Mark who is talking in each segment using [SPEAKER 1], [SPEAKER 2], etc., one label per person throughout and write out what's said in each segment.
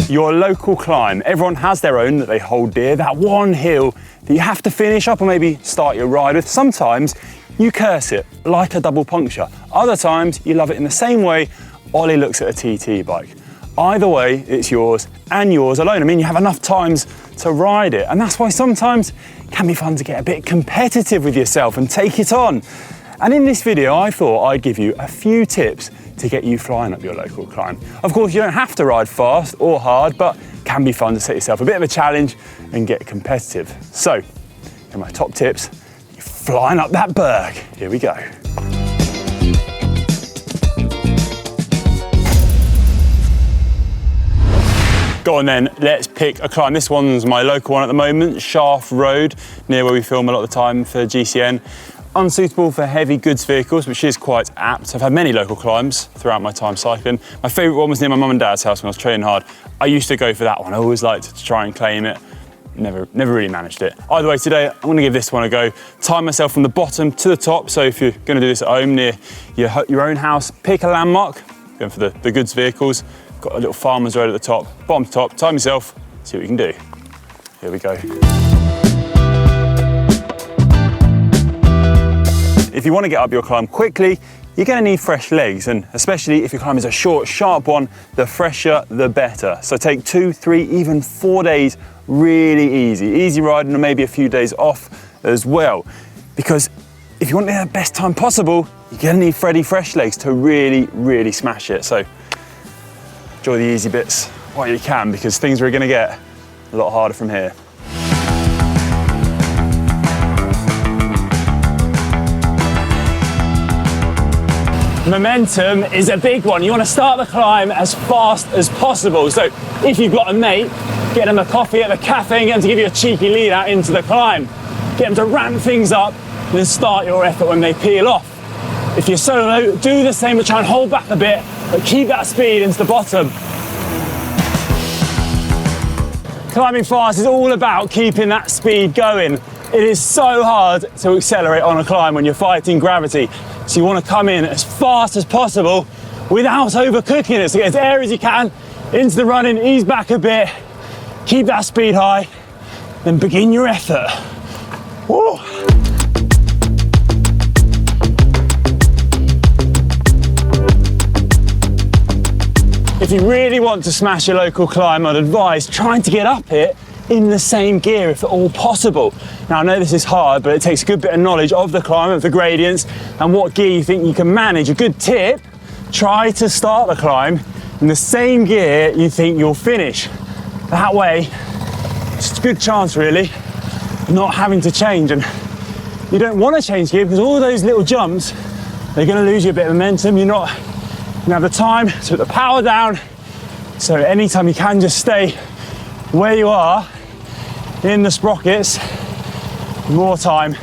[SPEAKER 1] your local climb. Everyone has their own that they hold dear, that one hill that you have to finish up or maybe start your ride with. Sometimes you curse it, like a double puncture. Other times you love it in the same way Ollie looks at a TT bike. Either way, it's yours and yours alone. I mean, you have enough times to ride it, and that's why sometimes it can be fun to get a bit competitive with yourself and take it on. And in this video, I thought I'd give you a few tips to get you flying up your local climb. Of course, you don't have to ride fast or hard, but it can be fun to set yourself a bit of a challenge and get competitive. So, here are my top tips, you're flying up that berg. Here we go. Go on then, let's pick a climb. This one's my local one at the moment, Shaft Road, near where we film a lot of the time for GCN. Unsuitable for heavy goods vehicles, which is quite apt. I've had many local climbs throughout my time cycling. My favourite one was near my mum and dad's house when I was training hard. I used to go for that one. I always liked to try and claim it. Never really managed it. Either way, today I'm gonna give this one a go. Time myself from the bottom to the top. So if you're gonna do this at home near your own house, pick a landmark, going for the goods vehicles. Got a little farmer's road at the top, bottom to top, time yourself, see what you can do. Here we go. If you want to get up your climb quickly, you're going to need fresh legs, and especially if your climb is a short, sharp one, the fresher, the better. So take 2, 3, even 4 days, really easy riding, and maybe a few days off as well. Because if you want to have the best time possible, you're going to need fresh legs to really smash it. So enjoy the easy bits while you can, because things are going to get a lot harder from here. Momentum is a big one. You want to start the climb as fast as possible. So if you've got a mate, get them a coffee at the cafe and get them to give you a cheeky lead out into the climb. Get them to ramp things up and then start your effort when they peel off. If you're solo, do the same, but try and hold back a bit, but keep that speed into the bottom. Climbing fast is all about keeping that speed going. It is so hard to accelerate on a climb when you're fighting gravity. So you want to come in as fast as possible without overcooking it. So get as air as you can, into the running, ease back a bit, keep that speed high, then begin your effort. Woo. If you really want to smash your local climb, I'd advise trying to get up it in the same gear if at all possible. Now I know this is hard, but it takes a good bit of knowledge of the climb, of the gradients, and what gear you think you can manage. A good tip, try to start the climb in the same gear you think you'll finish. That way, it's a good chance really, not having to change. And you don't want to change gear because all those little jumps, they're going to lose you a bit of momentum. You're not going to have the time to put the power down. So anytime you can, just stay where you are in the sprockets. More time,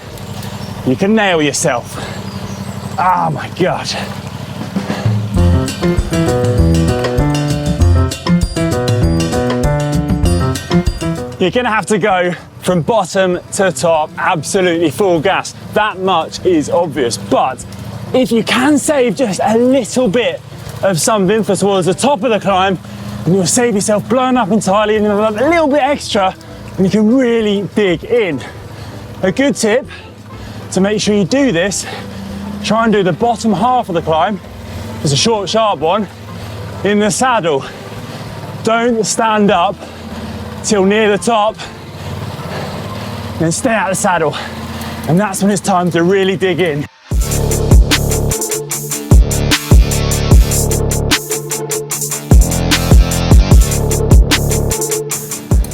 [SPEAKER 1] you can nail yourself. Oh my God. You're gonna have to go from bottom to top, absolutely full gas. That much is obvious, but if you can save just a little bit of something for towards the top of the climb, and you'll save yourself blowing up entirely, and a little bit extra, and you can really dig in. A good tip to make sure you do this, try and do the bottom half of the climb, it's a short, sharp one, in the saddle. Don't stand up till near the top, then stay out of the saddle. And that's when it's time to really dig in.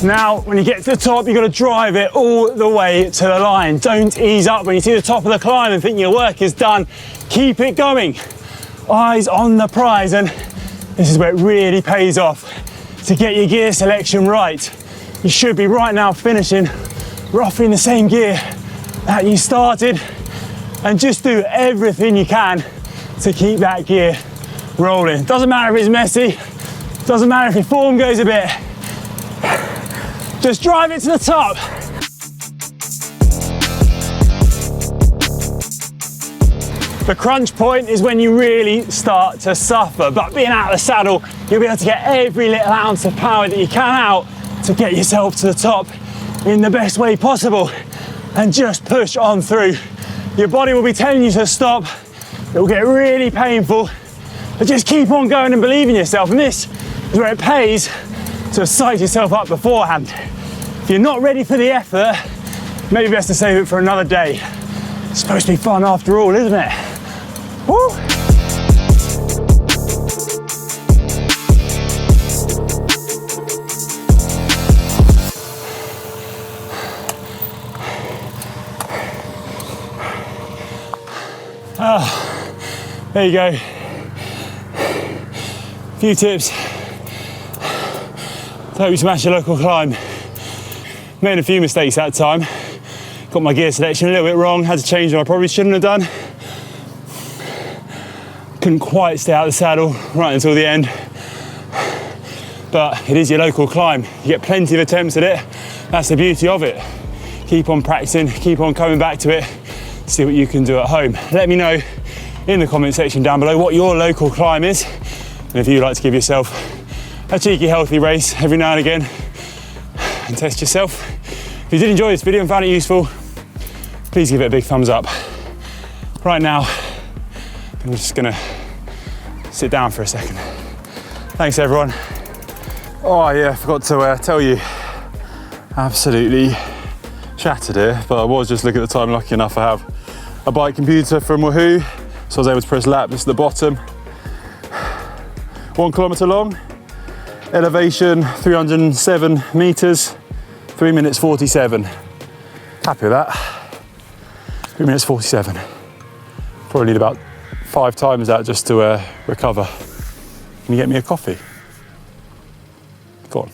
[SPEAKER 1] Now, when you get to the top, you've got to drive it all the way to the line. Don't ease up when you see the top of the climb and think your work is done. Keep it going. Eyes on the prize, and this is where it really pays off to get your gear selection right. You should be right now finishing roughly in the same gear that you started, and just do everything you can to keep that gear rolling. Doesn't matter if it's messy, doesn't matter if your form goes a bit. Just drive it to the top. The crunch point is when you really start to suffer, but being out of the saddle, you'll be able to get every little ounce of power that you can out to get yourself to the top in the best way possible, and just push on through. Your body will be telling you to stop. It will get really painful, but just keep on going and believe in yourself. And this is where it pays to psych yourself up beforehand. If you're not ready for the effort, maybe best to save it for another day. It's supposed to be fun after all, isn't it? Woo! There you go. A few tips to help you smash your local climb. Made a few mistakes that time. Got my gear selection a little bit wrong, had to change what I probably shouldn't have done. Couldn't quite stay out of the saddle right until the end. But it is your local climb. You get plenty of attempts at it. That's the beauty of it. Keep on practicing, keep on coming back to it, see what you can do at home. Let me know in the comment section down below what your local climb is, and if you'd like to give yourself a cheeky healthy race every now and again and test yourself. If you did enjoy this video and found it useful, please give it a big thumbs up. Right now, I'm just gonna sit down for a second. Thanks everyone. Oh yeah, I forgot to tell you, absolutely shattered here, but I was just looking at the time, lucky enough I have a bike computer from Ooyy, so I was able to press lap. This is the bottom. 1 kilometre long, elevation 307 metres, 3 minutes 47. Happy with that. 3 minutes 47. Probably need about 5 times that just to recover. Can you get me a coffee? Go on.